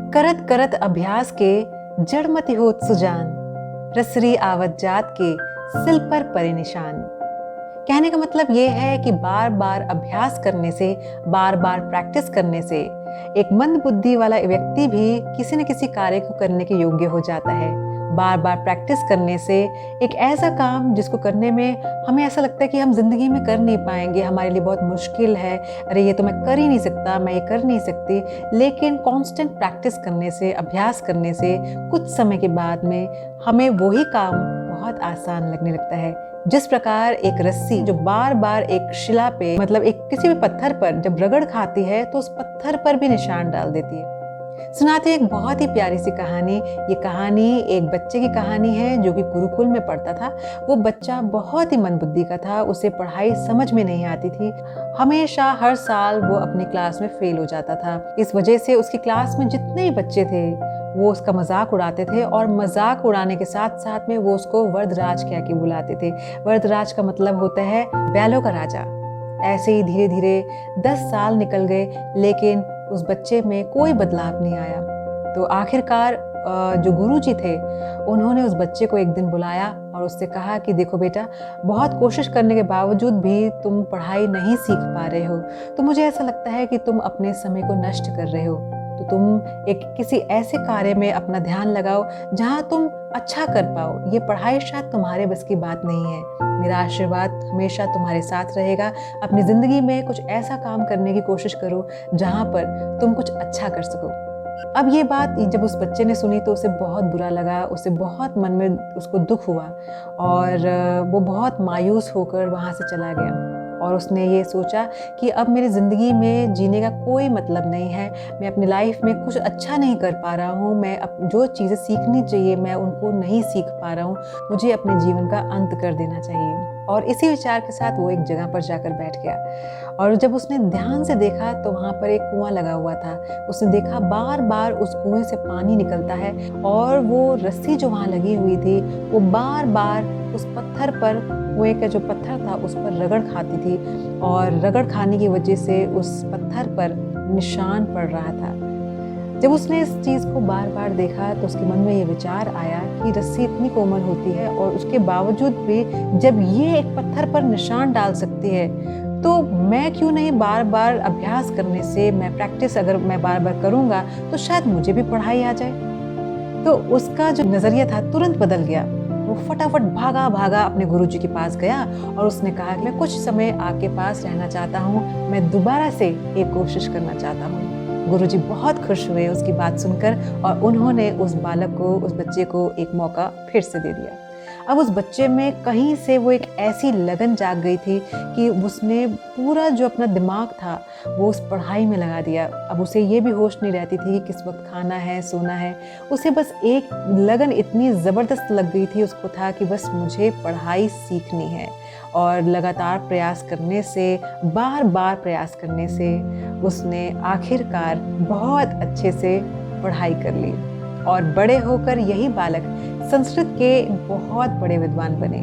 करत करत अभ्यास के जड़मति होत सुजान, रसरी आवत जात के सिल पर परे निशान। कहने का मतलब ये है कि बार बार अभ्यास करने से, बार बार प्रैक्टिस करने से एक मंद बुद्धि वाला व्यक्ति भी किसी न किसी कार्य को करने के योग्य हो जाता है। बार बार प्रैक्टिस करने से एक ऐसा काम जिसको करने में हमें ऐसा लगता है कि हम जिंदगी में कर नहीं पाएंगे, हमारे लिए बहुत मुश्किल है, अरे ये तो मैं कर ही नहीं सकता, मैं ये कर नहीं सकती, लेकिन कांस्टेंट प्रैक्टिस करने से, अभ्यास करने से कुछ समय के बाद में हमें वही काम बहुत आसान लगने लगता है। जिस प्रकार एक रस्सी जो बार बार एक शिला पे, मतलब एक किसी भी पत्थर पर जब रगड़ खाती है तो उस पत्थर पर भी निशान डाल देती है। सुनाते एक बहुत ही प्यारी सी कहानी। ये कहानी एक बच्चे की कहानी है जो कि गुरुकुल में पढ़ता था। वो बच्चा बहुत ही मंदबुद्धि का था, उसे पढ़ाई समझ में नहीं आती थी। हमेशा हर साल वो अपनी क्लास में फेल हो जाता था। इस वजह से उसकी क्लास में जितने बच्चे थे वो उसका मजाक उड़ाते थे, और मजाक उड़ाने के साथ साथ में वो उसको वरदराज कह के बुलाते थे। वरदराज का मतलब होता है बैलों का राजा। ऐसे ही धीरे धीरे 10 साल निकल गए, लेकिन उस बच्चे में कोई बदलाव नहीं आया। तो आखिरकार जो गुरुजी थे उन्होंने उस बच्चे को एक दिन बुलाया और उससे कहा कि देखो बेटा, बहुत कोशिश करने के बावजूद भी तुम पढ़ाई नहीं सीख पा रहे हो, तो मुझे ऐसा लगता है कि तुम अपने समय को नष्ट कर रहे हो। तो तुम एक किसी ऐसे कार्य में अपना ध्यान लगाओ जहाँ तुम अच्छा कर पाओ। ये पढ़ाई शायद तुम्हारे बस की बात नहीं है। मेरा आशीर्वाद हमेशा तुम्हारे साथ रहेगा। अपनी ज़िंदगी में कुछ ऐसा काम करने की कोशिश करो जहाँ पर तुम कुछ अच्छा कर सको। अब ये बात जब उस बच्चे ने सुनी तो उसे बहुत बुरा लगा, उसे बहुत मन में उसको दुख हुआ और वो बहुत मायूस होकर वहाँ से चला गया। और उसने ये सोचा कि अब मेरी ज़िंदगी में जीने का कोई मतलब नहीं है, मैं अपनी लाइफ में कुछ अच्छा नहीं कर पा रहा हूँ, मैं जो चीज़ें सीखनी चाहिए मैं उनको नहीं सीख पा रहा हूँ, मुझे अपने जीवन का अंत कर देना चाहिए। और इसी विचार के साथ वो एक जगह पर जाकर बैठ गया। और जब उसने ध्यान से देखा तो वहाँ पर एक कुआं लगा हुआ था। उसने देखा बार बार उस कुएं से पानी निकलता है, और वो रस्सी जो वहाँ लगी हुई थी वो बार बार उस पत्थर पर, कुएं का जो पत्थर था उस पर रगड़ खाती थी, और रगड़ खाने की वजह से उस पत्थर पर निशान पड़ रहा था। जब उसने इस चीज़ को बार बार देखा तो उसके मन में ये विचार आया कि रस्सी इतनी कोमल होती है और उसके बावजूद भी जब ये एक पत्थर पर निशान डाल सकती है, तो मैं क्यों नहीं बार बार अभ्यास करने से, मैं प्रैक्टिस अगर मैं बार बार करूँगा तो शायद मुझे भी पढ़ाई आ जाए। तो उसका जो नज़रिया था तुरंत बदल गया। वो फटाफट भागा भागा अपने गुरुजी के पास गया और उसने कहा कि मैं कुछ समय आपके पास रहना चाहता हूँ, मैं दोबारा से एक कोशिश करना चाहता हूँ। गुरुजी बहुत खुश हुए उसकी बात सुनकर, और उन्होंने उस बालक को, उस बच्चे को एक मौका फिर से दे दिया। अब उस बच्चे में कहीं से वो एक ऐसी लगन जाग गई थी कि उसने पूरा जो अपना दिमाग था वो उस पढ़ाई में लगा दिया। अब उसे ये भी होश नहीं रहती थी कि किस वक्त खाना है, सोना है। उसे बस एक लगन इतनी ज़बरदस्त लग गई थी, उसको था कि बस मुझे पढ़ाई सीखनी है। और लगातार प्रयास करने से, बार बार प्रयास करने से उसने आखिरकार बहुत अच्छे से पढ़ाई कर ली, और बड़े होकर यही बालक संस्कृत के बहुत बड़े विद्वान बने।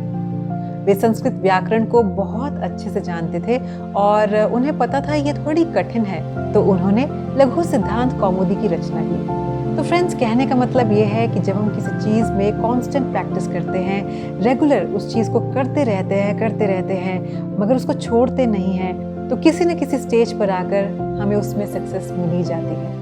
वे संस्कृत व्याकरण को बहुत अच्छे से जानते थे और उन्हें पता था ये थोड़ी कठिन है, तो उन्होंने लघु सिद्धांत कौमुदी की रचना की। तो फ्रेंड्स, कहने का मतलब ये है कि जब हम किसी चीज़ में कांस्टेंट प्रैक्टिस करते हैं, रेगुलर उस चीज़ को करते रहते हैं मगर उसको छोड़ते नहीं हैं, तो किसी न किसी स्टेज पर आकर हमें उसमें सक्सेस मिल ही जाती है।